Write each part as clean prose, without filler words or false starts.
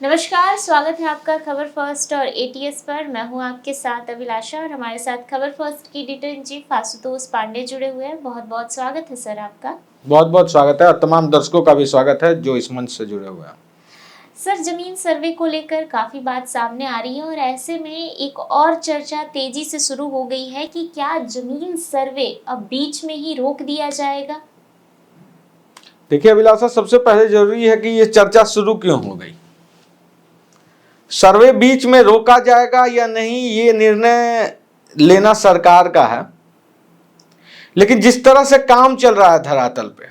नमस्कार, स्वागत है आपका खबर फर्स्ट और एटीएस पर। मैं हूं आपके साथ अभिलाषा और हमारे साथ खबर फर्स्ट की editor in chief Ashutosh Pandey जुड़े हुए हैं। बहुत बहुत स्वागत है सर आपका। बहुत बहुत स्वागत है और तमाम दर्शकों का भी स्वागत है जो इस मंच से जुड़े हुए हैं। सर, जमीन सर्वे को लेकर काफी बात सामने आ रही है और ऐसे में एक और चर्चा तेजी से शुरू हो गई है कि क्या जमीन सर्वे अब बीच में ही रोक दिया जाएगा। देखिए अभिलाषा, सबसे पहले जरूरी है कि ये चर्चा शुरू क्यों हो गई। सर्वे बीच में रोका जाएगा या नहीं, ये निर्णय लेना सरकार का है, लेकिन जिस तरह से काम चल रहा है धरातल पे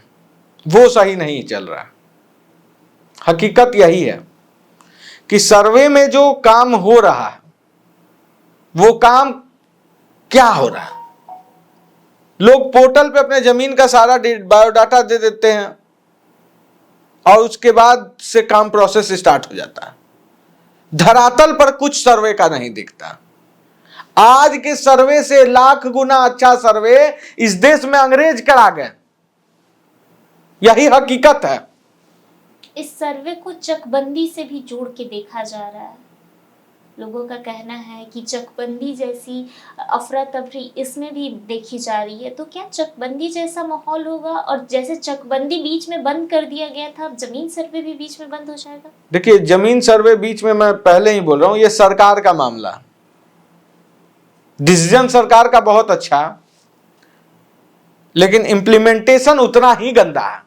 वो सही नहीं चल रहा है। हकीकत यही है कि सर्वे में जो काम हो रहा है वो काम क्या हो रहा है। लोग पोर्टल पे अपने जमीन का सारा बायोडाटा दे देते हैं और उसके बाद से काम प्रोसेस स्टार्ट हो जाता है। धरातल पर कुछ सर्वे का नहीं दिखता। आज के सर्वे से लाख गुना अच्छा सर्वे इस देश में अंग्रेज करा गए। यही हकीकत है। इस सर्वे को चकबंदी से भी जोड़ के देखा जा रहा है। लोगों का कहना है कि चकबंदी जैसी अफरा तफरी इसमें भी देखी जा रही है। तो क्या चकबंदी जैसा माहौल होगा? और जैसे चकबंदी बीच में बंद कर दिया गया था, अब जमीन सर्वे भी बीच में बंद हो जाएगा? देखिए, जमीन सर्वे बीच में, मैं पहले ही बोल रहा हूं, यह सरकार का मामला। डिसीजन सरकार का बहुत अच्छा, लेकिन इंप्लीमेंटेशन उतना ही गंदा है।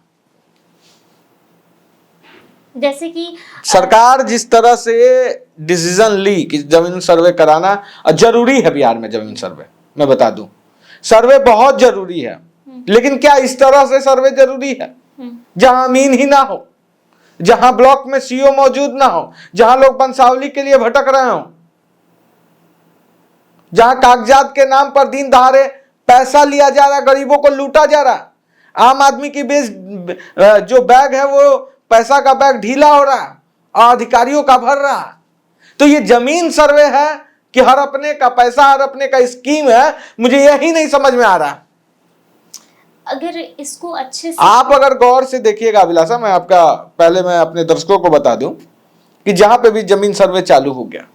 जैसे कि सरकार जिस तरह से डिसीजन ली कि जमीन सर्वे कराना जरूरी है, बिहार में जमीन सर्वे, मैं बता दूं, सर्वे बहुत जरूरी है, लेकिन क्या इस तरह से सर्वे जरूरी है जहां अमीन ही ना हो, जहां ब्लॉक में सीओ मौजूद ना हो, जहां लोग वंशावली के लिए भटक रहे हो, जहां कागजात के नाम पर दिन दहाड़े पैसा लिया जा रहा, गरीबों को लूटा जा रहा, आम आदमी की बेस जो बैग है वो पैसा का बैग ढीला हो रहा और अधिकारियों का भर रहा। तो ये जमीन सर्वे है कि हर अपने का पैसा, हर अपने का स्कीम है? मुझे यही नहीं समझ में आ रहा। अगर इसको अच्छे से आप अगर गौर से देखिएगा अभिलाषा, मैं अपने दर्शकों को बता दूं कि जहां पे भी जमीन सर्वे चालू हो गया,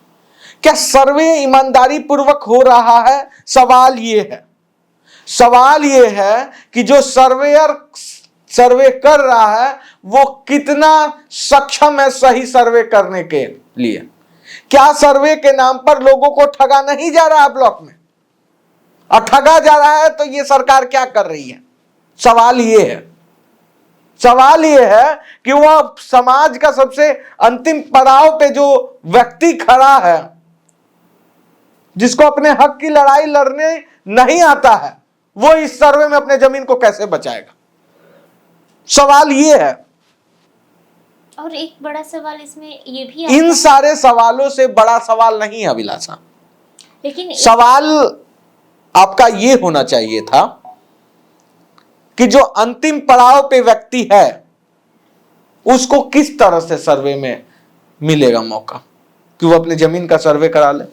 क्या सर्वे ईमानदारी पूर्वक हो रहा है? सवाल ये है कि जो सर्वेयर सर्वे कर रहा है वो कितना सक्षम है सही सर्वे करने के लिए। क्या सर्वे के नाम पर लोगों को ठगा नहीं जा रहा है ब्लॉक में? और ठगा जा रहा है तो ये सरकार क्या कर रही है? सवाल ये है कि वह समाज का सबसे अंतिम पड़ाव पे जो व्यक्ति खड़ा है, जिसको अपने हक की लड़ाई लड़ने नहीं आता है, वो इस सर्वे में अपने जमीन को कैसे बचाएगा? सवाल ये है। और एक बड़ा सवाल इसमें ये भी इन सारे सवालों से बड़ा सवाल नहीं है अभिलाषा, लेकिन सवाल आपका ये होना चाहिए था कि जो अंतिम पड़ाव पे व्यक्ति है उसको किस तरह से सर्वे में मिलेगा मौका कि वो अपनी जमीन का सर्वे करा ले।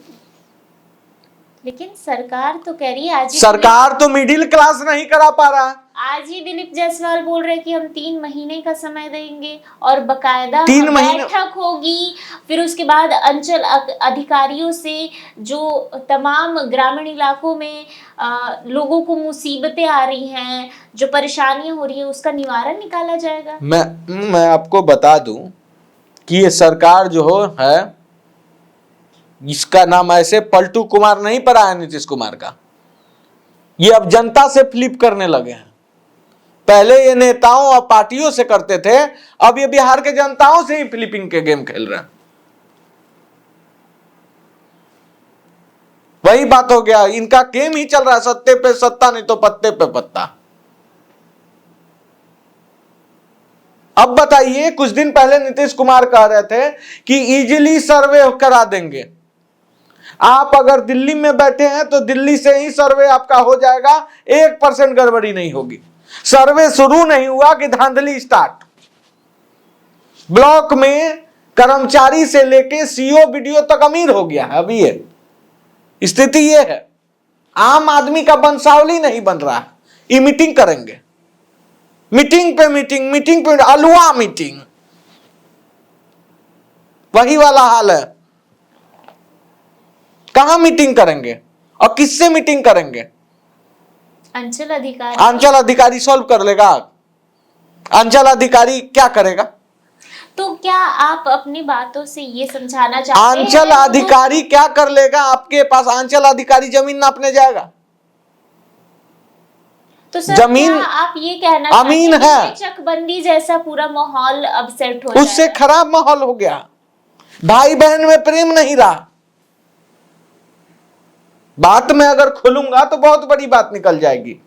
लेकिन सरकार तो कह रही है, आज सरकार तो मिडिल क्लास नहीं करा पा रहा है। आज ही दिलीप जायसवाल बोल रहे हैं कि हम 3 महीने का समय देंगे और बकायदा 3 महीने बैठक होगी। फिर उसके बाद अंचल अधिकारियों से जो तमाम ग्रामीण इलाकों में लोगों को मुसीबतें आ रही हैं, जो परेशानियां हो रही है, उसका निवारण निकाला जाएगा। मैं आपको बता दूं कि ये सरकार जो है, इसका नाम ऐसे पलटू कुमार नहीं पड़ा है नीतीश कुमार का। ये अब जनता से फ्लिप करने लगे हैं। पहले ये नेताओं और पार्टियों से करते थे, अब ये बिहार के जनताओं से ही फ्लिपिंग के गेम खेल रहे हैं। वही बात हो गया, इनका गेम ही चल रहा है, सत्ते पे सत्ता नहीं तो पत्ते पे पत्ता। अब बताइए, कुछ दिन पहले नीतीश कुमार कह रहे थे कि इजीली सर्वे करा देंगे। आप अगर दिल्ली में बैठे हैं तो दिल्ली से ही सर्वे आपका हो जाएगा, 1% गड़बड़ी नहीं होगी। सर्वे शुरू नहीं हुआ कि धांधली स्टार्ट। ब्लॉक में कर्मचारी से लेके सीओ बीडीओ तक अमीर हो गया है। अभी ये स्थिति ये है, आम आदमी का वंशावली नहीं बन रहा है। ये मीटिंग करेंगे, मीटिंग पे मीटिंग, मीटिंग पे अलुआ मीटिंग। वही वाला हाल है। कहां मीटिंग करेंगे और किससे मीटिंग करेंगे? अंचल अधिकारी सॉल्व कर लेगा? अंचल अधिकारी क्या करेगा? तो क्या आप अपनी बातों से ये समझाना चाहते हैं अंचल अधिकारी क्या कर लेगा? आपके पास अंचल अधिकारी जमीन नापने जाएगा? तो सर जमीन क्या आप ये कहना अमीन चाहते हैं है। कि चकबंदी जैसा पूरा माहौल अब सेट हो जाएगा? उससे खराब माहौल हो गया, भाई बहन में प्रेम नहीं रहा। बात में अगर खुलूंगा तो बहुत बड़ी बात निकल जाएगी।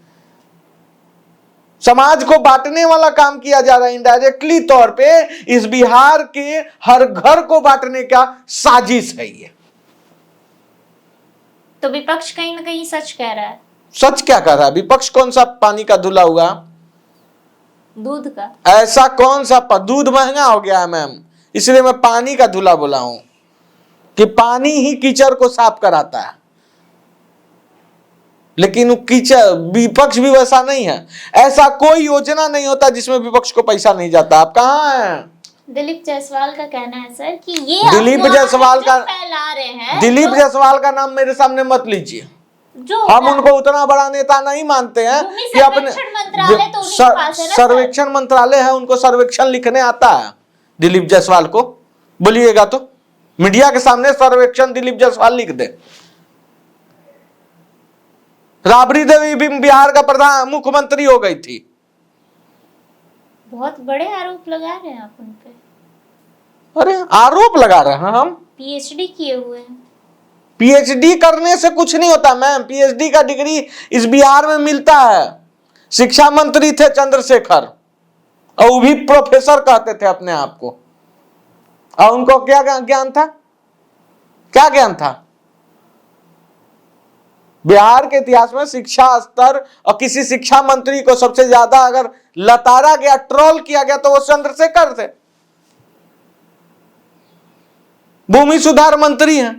समाज को बांटने वाला काम किया जा रहा है इनडायरेक्टली तौर पे। इस बिहार के हर घर को बांटने का साजिश है ये। तो विपक्ष कहीं ना कहीं सच कह रहा है। सच क्या कह रहा है विपक्ष? कौन सा पानी का धुला हुआ? दूध का। ऐसा कौन सा दूध महंगा हो गया है मैम, इसलिए मैं पानी का धुला बोला हूं कि पानी ही कीचड़ को साफ कराता है। लेकिन कीचड़ विपक्ष भी वैसा नहीं है। ऐसा कोई योजना नहीं होता जिसमें विपक्ष को पैसा नहीं जाता। आप कहां हैं? दिलीप जायसवाल का कहना है सर कि ये दिलीप जायसवाल का फैला रहे हैं। दिलीप जायसवाल का नाम मेरे सामने मत लीजिए। जो हम उनको उतना बड़ा नेता नहीं मानते हैं कि अपने मंत्रालय तो उन्हीं के पास है ना। सर्वेक्षण मंत्रालय है, उनको सर्वेक्षण लिखने आता है दिलीप जायसवाल को। बोलिएगा तो मीडिया के सामने सर्वेक्षण दिलीप जायसवाल लिख दे। राबड़ी देवी भी बिहार का प्रधान मुख्यमंत्री हो गई थी। बहुत बड़े आरोप लगा रहे हैं आप उन पे। अरे आरोप लगा रहे हैं हम? पीएचडी किए हुए हैं। पीएचडी करने से कुछ नहीं होता मैम। पीएचडी का डिग्री इस बिहार में मिलता है। शिक्षा मंत्री थे चंद्रशेखर, और वो भी प्रोफेसर कहते थे अपने आप को। और उनको क्या ज्ञान था? क्या ज्ञान था? बिहार के इतिहास में शिक्षा स्तर और किसी शिक्षा मंत्री को सबसे ज्यादा अगर लताड़ा गया, ट्रोल किया गया, तो वो चंद्रशेखर थे। भूमि सुधार मंत्री हैं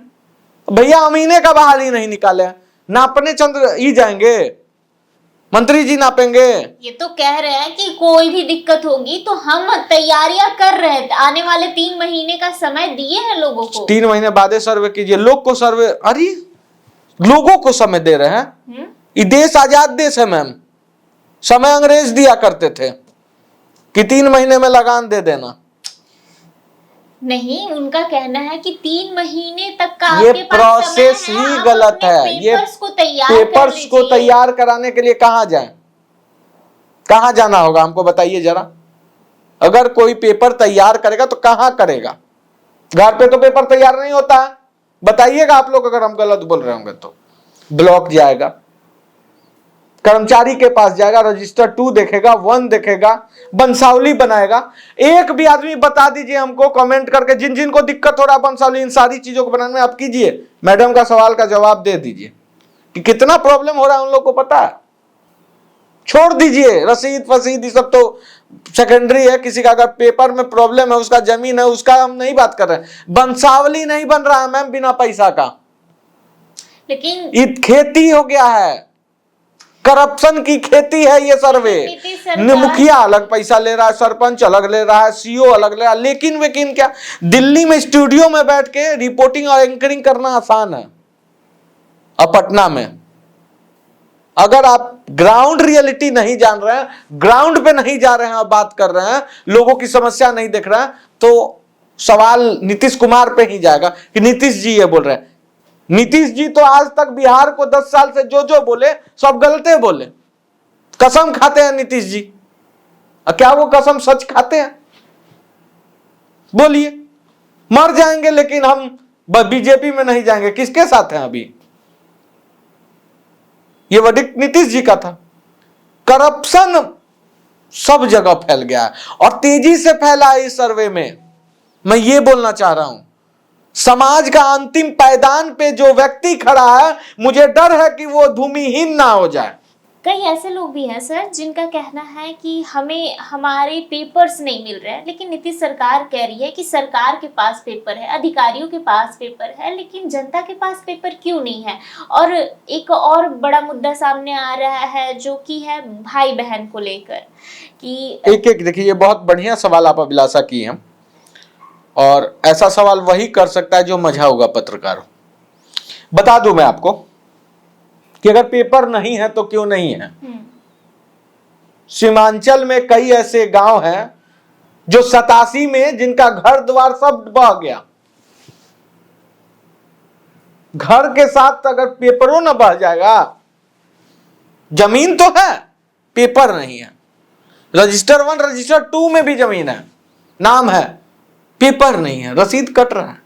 भैया, अमीने का बाहर ही नहीं निकाले। नापने चंद्र ही जाएंगे, मंत्री जी नापेंगे। ये तो कह रहे हैं कि कोई भी दिक्कत होगी तो हम तैयारियां कर रहे हैं। आने वाले 3 महीने का समय दिए हैं लोगों को। 3 महीने बाद सर्वे कीजिए। लोग को सर्वे, अरे लोगों को समय दे रहे हैं। ये देश आजाद देश है मैम। समय अंग्रेज दिया करते थे कि 3 महीने में लगान दे देना। नहीं, उनका कहना है कि 3 महीने तक का ये आपके पास प्रोसेस समय है, ही आप गलत अपने है। ये पेपर्स को तैयार पेपर्स को तैयार कराने के लिए कहां जाए? कहां जाना होगा हमको बताइए जरा। अगर कोई पेपर तैयार करेगा तो कहां करेगा? घर पे तो पेपर तैयार नहीं होता। बताइएगा आप लोग अगर हम गलत बोल रहे होंगे तो। ब्लॉक जाएगा, कर्मचारी के पास जाएगा, रजिस्टर 2 देखेगा, 1 देखेगा, वंशावली बनाएगा। एक भी आदमी बता दीजिए हमको कमेंट करके, जिन जिन को दिक्कत हो रहा है वंशावली, इन सारी चीजों को बनाने में आप कीजिए। मैडम का सवाल का जवाब दे दीजिए कि कितना प्रॉब्लम हो रहा है उन लोग को पता है। छोड़ दीजिए रसीद फसीद, ये सब तो सेकेंडरी है। किसी का अगर पेपर में प्रॉब्लम है, उसका जमीन है, उसका हम नहीं बात कर रहे हैं। वंशावली नहीं बन रहा है मैम बिना पैसा का। लेकिन ये खेती हो गया है, करप्शन की खेती है ये सर्वे। मुखिया अलग पैसा ले रहा है, सरपंच अलग ले रहा है, सीओ अलग ले रहा है। लेकिन क्या दिल्ली में स्टूडियो में बैठ के रिपोर्टिंग और एंकरिंग करना आसान है, और पटना में अगर आप ग्राउंड रियलिटी नहीं जान रहे हैं, ग्राउंड पे नहीं जा रहे हैं और बात कर रहे हैं, लोगों की समस्या नहीं देख रहे हैं, तो सवाल नीतीश कुमार पे ही जाएगा कि नीतीश जी ये बोल रहे हैं। नीतीश जी तो आज तक बिहार को 10 साल से जो बोले सब गलते बोले। कसम खाते हैं नीतीश जी, क्या वो कसम सच खाते हैं? बोलिए। मर जाएंगे लेकिन हम बीजेपी में नहीं जाएंगे। किसके साथ हैं अभी? ये वर्डिक्ट नीतीश जी का था। करप्शन सब जगह फैल गया है और तेजी से फैला है। इस सर्वे में मैं ये बोलना चाह रहा हूं, समाज का अंतिम पायदान पे जो व्यक्ति खड़ा है, मुझे डर है कि वो भूमिहीन ना हो जाए। कई ऐसे लोग भी हैं सर जिनका कहना है कि हमें हमारे पेपर्स नहीं मिल रहे हैं, लेकिन नीतीश सरकार कह रही है कि सरकार के पास पेपर है, अधिकारियों के पास पेपर है, लेकिन जनता के पास पेपर क्यों नहीं है? और एक और बड़ा मुद्दा सामने आ रहा है जो कि है भाई बहन को लेकर कि एक देखिए, ये बहुत बढ़िया सवाल आप अभिलाषा की हैं, और ऐसा सवाल वही कर सकता है जो मझा हुआ पत्रकार हो। बता दूं मैं आपको कि अगर पेपर नहीं है तो क्यों नहीं है। सीमांचल में कई ऐसे गांव हैं जो 87 में जिनका घर द्वार सब बह गया, घर के साथ अगर पेपरों न बह जाएगा, जमीन तो है पेपर नहीं है, रजिस्टर 1 रजिस्टर 2 में भी जमीन है, नाम है, पेपर नहीं है, रसीद कट रहा है।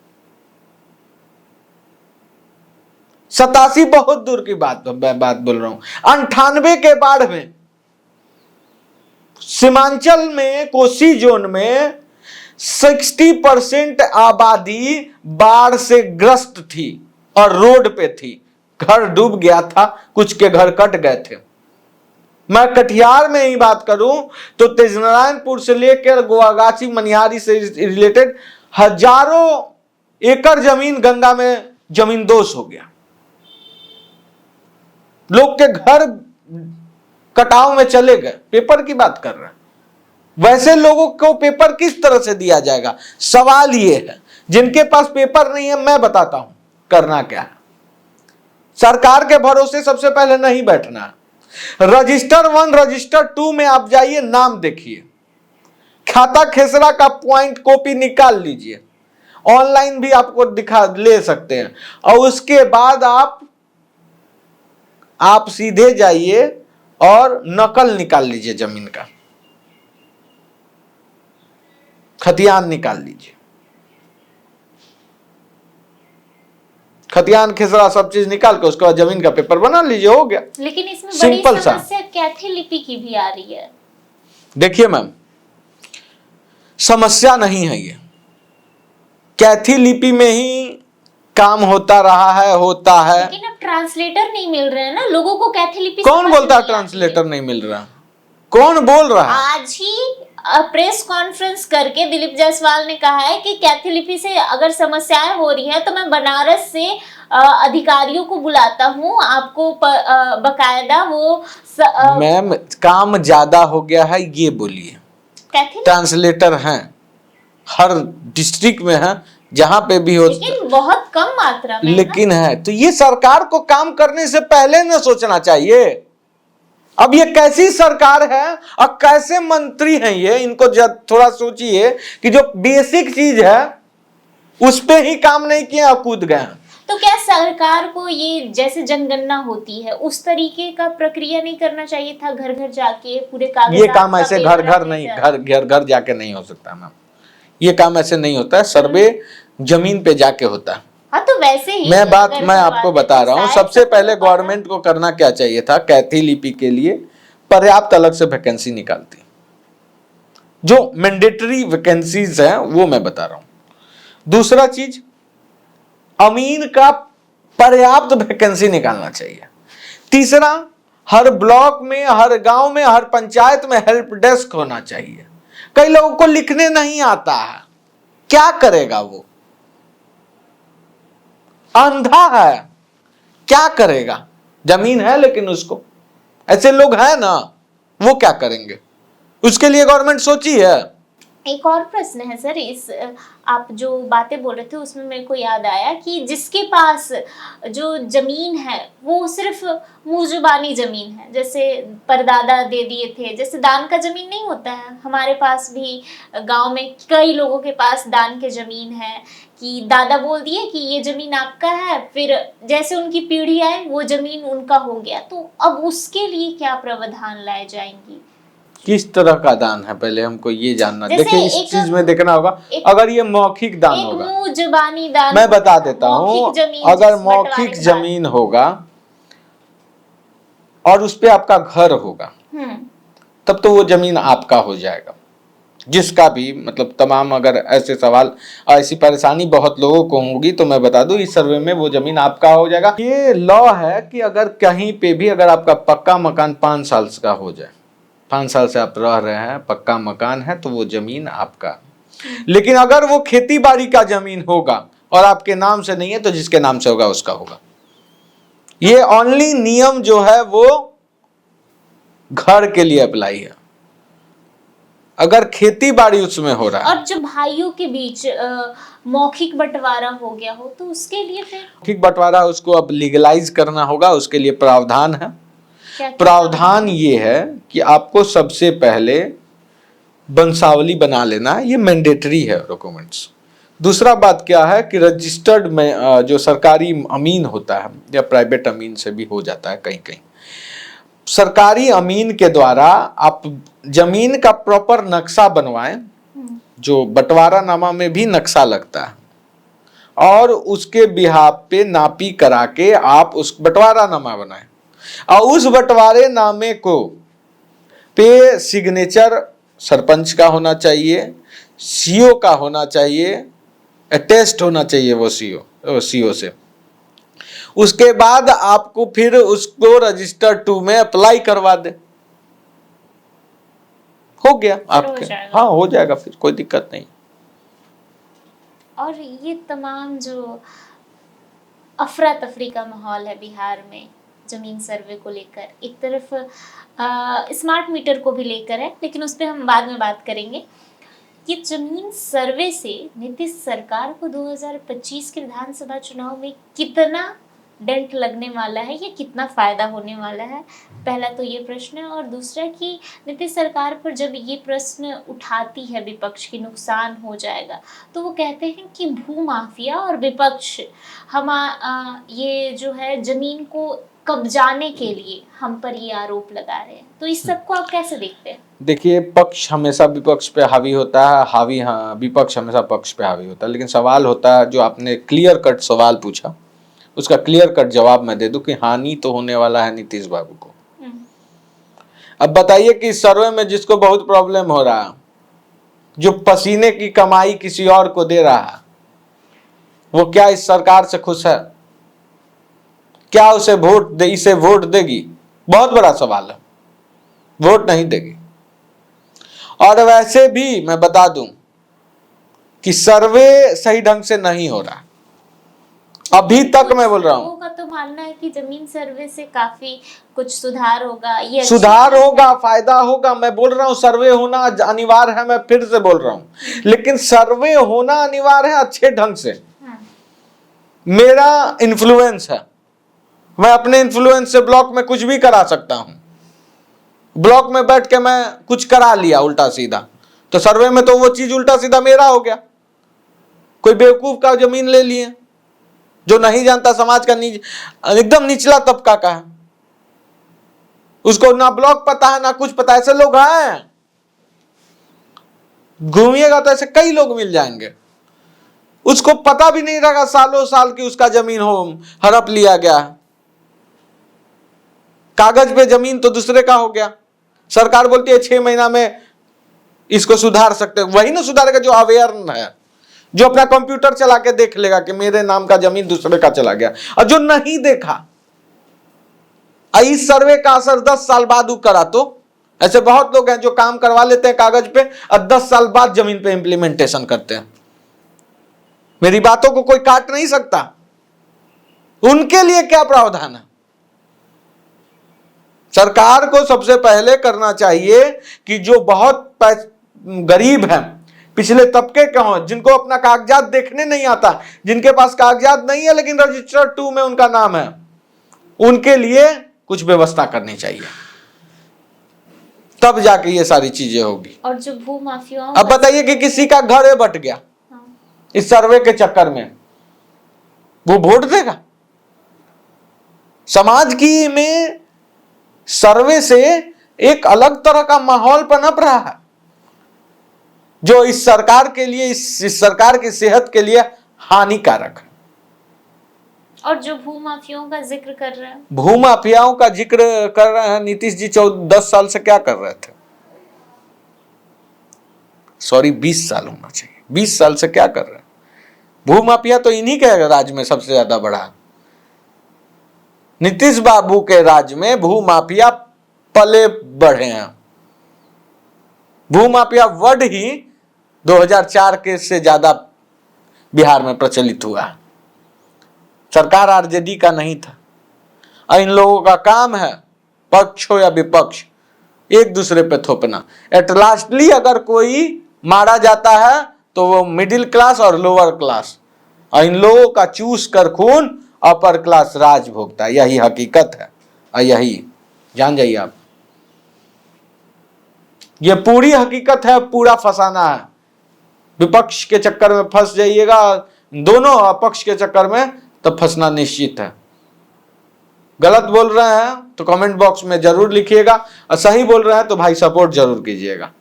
87 बहुत दूर की बात बोल रहा हूं। 98 के बाढ़ में सीमांचल में कोसी जोन में 60% आबादी बाढ़ से ग्रस्त थी और रोड पे थी, घर डूब गया था, कुछ के घर कट गए थे। मैं कटिहार में ही बात करूं तो तेजनारायणपुर से लेकर गोवागाछी मनिहारी से रिलेटेड हजारों एकड़ जमीन गंगा में जमीन दोष हो गया, लोग के घर कटाव में चले गए। पेपर की बात कर रहे हैं, वैसे लोगों को पेपर किस तरह से दिया जाएगा? सवाल ये है। जिनके पास पेपर नहीं है, मैं बताता हूं करना क्या है। सरकार के भरोसे सबसे पहले नहीं बैठना है। रजिस्टर 1 रजिस्टर 2 में आप जाइए, नाम देखिए, खाता खेसरा का पॉइंट कॉपी निकाल लीजिए, ऑनलाइन भी आपको दिखा ले सकते हैं, और उसके बाद आप सीधे जाइए और नकल निकाल लीजिए, जमीन का खतियान निकाल लीजिए, खतियान खेसरा सब चीज निकाल के उसके बाद जमीन का पेपर बना लीजिए, हो गया। लेकिन इसमें बड़ी सिंपल सा। समस्या कैथी लिपि की भी आ रही है। देखिए मैम, समस्या नहीं है ये, कैथी लिपि में ही काम होता रहा है, होता है। लेकिन अब ट्रांसलेटर नहीं मिल रहे हैं ना लोगों को, कैथी लिपि कौन समझ बोलता है नहीं ट्रांसलेटर आती है। नहीं मिल रहा? कौन बोल रहा है? आज ही प्रेस कॉन्फ्रेंस करके दिलीप जायसवाल ने कहा है कि कैथी लिपि से अगर समस्याएं हो रही हैं तो मैं बनारस से अधिकारियों को बुलाता हूं, आपको बकायदा वो मैम काम ज्यादा हो गया है ये बोलिए। कैथी ट्रांसलेटर हैं हर डिस्ट्रिक्ट में है, जहां पे भी हो, लेकिन बहुत कम मात्रा में है ना। लेकिन है तो ये सरकार को काम करने से पहले न सोचना चाहिए। अब ये कैसी सरकार है और कैसे मंत्री हैं ये, इनको जब थोड़ा सोचिए कि जो बेसिक चीज है उस पे ही काम नहीं किया, कूद गए। तो क्या सरकार को ये जैसे जनगणना होती है उस तरीके का प्रक्रिया नहीं करना चाहिए था, घर घर जाके पूरे कागजात ये काम का ऐसे पेपर घर घर रखे नहीं, जाए? घर जाके नहीं हो सकता मैम, ये काम ऐसे नहीं होता है, सर्वे जमीन पे जाके होता है। हाँ तो वैसे ही मैं अगर आपको करवाते बता तो रहा हूँ, शायद सबसे सबको पहले पता। गवर्नमेंट को करना क्या चाहिए था, कैथी लिपि के लिए पर्याप्त अलग से वैकेंसी निकालती, जो मैंडेटरी वैकेंसीज हैं वो मैं बता रहा हूं। दूसरा चीज, अमीन का पर्याप्त वैकेंसी निकालना चाहिए। तीसरा, हर ब्लॉक में, हर गांव में, हर पंचायत में हेल्प डेस्क होना चाहिए। कई लोगों को लिखने नहीं आता है, क्या करेगा वो? अंधा है, क्या करेगा? जमीन है लेकिन उसको, ऐसे लोग हैं ना, वो क्या करेंगे? उसके लिए गवर्नमेंट सोची है। एक और प्रश्न है सर, इस आप जो बातें बोल रहे थे उसमें मेरे को याद आया कि जिसके पास जो जमीन है वो सिर्फ मुंह जुबानी जमीन है, जैसे परदादा दे दिए थे, जैसे दान का जमीन नहीं होता है, हमारे पास भी गांव में कई लोगों के पास दान के जमीन है कि दादा बोल दिए कि ये जमीन आपका है, फिर जैसे उनकी पीढ़ी आए वो जमीन उनका हो गया। तो अब उसके लिए क्या प्रावधान लाए जाएंगे? किस तरह का दान है पहले हमको ये जानना। जैसे देखिए इस चीज में देखना होगा, अगर ये मौखिक दान होगा, मुंह जुबानी दान मैं बता देता मौखिक हूं, जमीन अगर जिस बंटवारे मौखिक के जमीन होगा और उस पे आपका घर होगा, तब तो वो जमीन आपका हो जाएगा। जिसका भी मतलब तमाम, अगर ऐसे सवाल, ऐसी परेशानी बहुत लोगों को होगी तो मैं बता दूं, इस सर्वे में वो जमीन आपका हो जाएगा। ये लॉ है कि अगर कहीं पे भी अगर आपका पक्का मकान 5 साल का हो जाए, 5 साल से आप रह रहे हैं, पक्का मकान है, तो वो जमीन आपका। लेकिन अगर वो खेती बाड़ी का जमीन होगा और आपके नाम से नहीं है, तो जिसके नाम से होगा उसका होगा। ये ओनली नियम जो है वो घर के लिए अप्लाई है। अगर खेती बाड़ी उसमें हो रहा है। और जो भाइयों के बीच मौखिक बंटवारा हो गया हो तो उसके लिए फिर मौखिक बंटवारा उसको अब लीगलाइज करना होगा, उसके लिए प्रावधान है। क्या प्रावधान ये है कि आपको सबसे पहले वंशावली बना लेना है, ये मैंडेटरी है डॉक्यूमेंट्स। दूसरा बात क्या है कि रजिस्टर्ड में जो सरकारी अमीन होता है या प्राइवेट अमीन से भी हो जाता है कहीं कहीं, सरकारी अमीन के द्वारा आप जमीन का प्रॉपर नक्शा बनवाएं, जो बंटवारानामा में भी नक्शा लगता है, और उसके बिहाफ पे नापी करा के आप उस बंटवारानामा बनाएं, और उस बंटवारे नामे को पे सिग्नेचर सरपंच का होना चाहिए, सीओ का होना चाहिए, अटेस्ट होना चाहिए वो सीओ से। उसके बाद आपको फिर उसको रजिस्टर 2 में अप्लाई करवा दे, हो गया आपके। हाँ, हो जाएगा, फिर कोई दिक्कत नहीं। और ये तमाम जो अफरा तफरी का माहौल है बिहार में जमीन सर्वे को लेकर, एक तरफ स्मार्ट मीटर को भी लेकर है, लेकिन उस पर हम बाद में बात करेंगे। ये जमीन सर्वे से नीतीश सरकार को 2025 के विधानसभा चुनाव में कितना डेंट लगने वाला है या कितना फायदा होने वाला है, पहला तो ये प्रश्न है। और दूसरा कि नीतीश सरकार पर जब ये प्रश्न उठाती है विपक्ष की नुकसान हो जाएगा, तो वो कहते हैं कि भूमाफिया और विपक्ष ये जो है जमीन को कब्जाने के लिए हम पर ये आरोप लगा रहे हैं। तो इस सब को आप कैसे देखते हैं? देखिए, पक्ष हमेशा विपक्ष पे हावी होता है, हाँ, विपक्ष हमेशा पक्ष पे हावी होता है। लेकिन सवाल होता है, जो आपने क्लियर कट सवाल पूछा उसका क्लियर कट जवाब मैं दे दूं कि हानि तो होने वाला है नीतीश बाबू को। अब बताइए कि इस सर्वे में जिसको बहुत प्रॉब्लम हो रहा है, जो पसीने की कमाई किसी और को दे रहा है, वो क्या इस सरकार से खुश है? क्या इसे वोट देगी? बहुत बड़ा सवाल है। वोट नहीं देगी। और वैसे भी मैं बता दूं कि सर्वे सही ढंग से नहीं हो रहा अभी तक। मैं बोल रहा हूं, लोगों का तो मानना है कि जमीन सर्वे से काफी कुछ सुधार होगा, ये सुधार होगा, फायदा होगा। मैं बोल रहा हूं सर्वे होना अनिवार्य है, मैं फिर से बोल रहा हूं, लेकिन सर्वे होना अनिवार्य है अच्छे ढंग से। मेरा इन्फ्लुएंस है, मैं अपने इन्फ्लुएंस से ब्लॉक में कुछ भी करा सकता हूं। ब्लॉक में बैठ के मैं कुछ करा लिया उल्टा सीधा, तो सर्वे में तो वो चीज उल्टा सीधा मेरा हो गया। कोई बेवकूफ का जमीन ले लिए, जो नहीं जानता, समाज का एकदम निचला तबका का है, उसको ना ब्लॉक पता है ना कुछ पता है। ऐसे लोग हैं, घूमिएगा तो ऐसे कई लोग मिल जाएंगे, उसको पता भी नहीं रहेगा सालों साल की उसका जमीन हड़प लिया गया। कागज पे जमीन तो दूसरे का हो गया, सरकार बोलती है 6 महीना में इसको सुधार सकते हैं। वही ना सुधारेगा जो अवेयर है, जो अपना कंप्यूटर चला के देख लेगा कि मेरे नाम का जमीन दूसरे का चला गया। और जो नहीं देखा, इस सर्वे का असर 10 साल बाद करा, तो ऐसे बहुत लोग हैं जो काम करवा लेते हैं कागज पे और 10 साल बाद जमीन पे इंप्लीमेंटेशन करते हैं। मेरी बातों को कोई काट नहीं सकता। उनके लिए क्या प्रावधान है? सरकार को सबसे पहले करना चाहिए कि जो बहुत गरीब हैं, पिछले तबके के हों, जिनको अपना कागजात देखने नहीं आता, जिनके पास कागजात नहीं है लेकिन रजिस्टर 2 में उनका नाम है, उनके लिए कुछ व्यवस्था करनी चाहिए, तब जाके ये सारी चीजें होगी। और जो भूमाफियाओं, अब बताइए कि किसी का घर बट गया इस सर्वे के चक्कर में, वो वोट देगा? समाज की में सर्वे से एक अलग तरह का माहौल पनप रहा है, जो इस सरकार के लिए, इस सरकार की सेहत के लिए हानिकारक है। और जो भूमाफियाओं का जिक्र कर रहे हैं, भूमाफियाओं का जिक्र कर रहे हैं, नीतीश जी 10 साल से क्या कर रहे थे? सॉरी, 20 साल होना चाहिए। 20 साल से क्या कर रहे हैं? भूमाफिया तो इन्हीं के राज में सबसे ज्यादा बढ़ा। नीतीश बाबू के राज में भूमाफिया पले बढ़े हैं। भूमाफिया वर्ड ही 2004 के से ज्यादा बिहार में प्रचलित हुआ है। सरकार आरजेडी का नहीं था। इन लोगों का काम है, पक्ष हो या विपक्ष, एक दूसरे पे थोपना। एट लास्टली अगर कोई मारा जाता है तो वो मिडिल क्लास और लोअर क्लास, और इन लोगों का चूस कर खून अपर क्लास राज भोगता है। यही हकीकत है और यही जान जाइए आप, ये पूरी हकीकत है, पूरा फसाना है। विपक्ष के चक्कर में फंस जाइएगा, दोनों अपक्ष के चक्कर में, तो फंसना निश्चित है। गलत बोल रहे हैं तो कमेंट बॉक्स में जरूर लिखिएगा, और सही बोल रहे हैं तो भाई सपोर्ट जरूर कीजिएगा।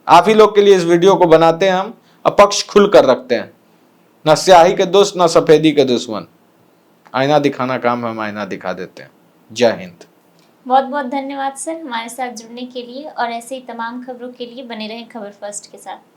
आप ही लोग के लिए इस वीडियो को बनाते हैं हम, अपक्ष खुल कर रखते हैं, न स्याही के दोस्त न सफेदी के दुश्मन। आईना दिखाना काम हम आईना दिखा देते हैं। जय हिंद। बहुत बहुत धन्यवाद सर हमारे साथ जुड़ने के लिए, और ऐसे ही तमाम खबरों के लिए बने रहें खबर फर्स्ट के साथ।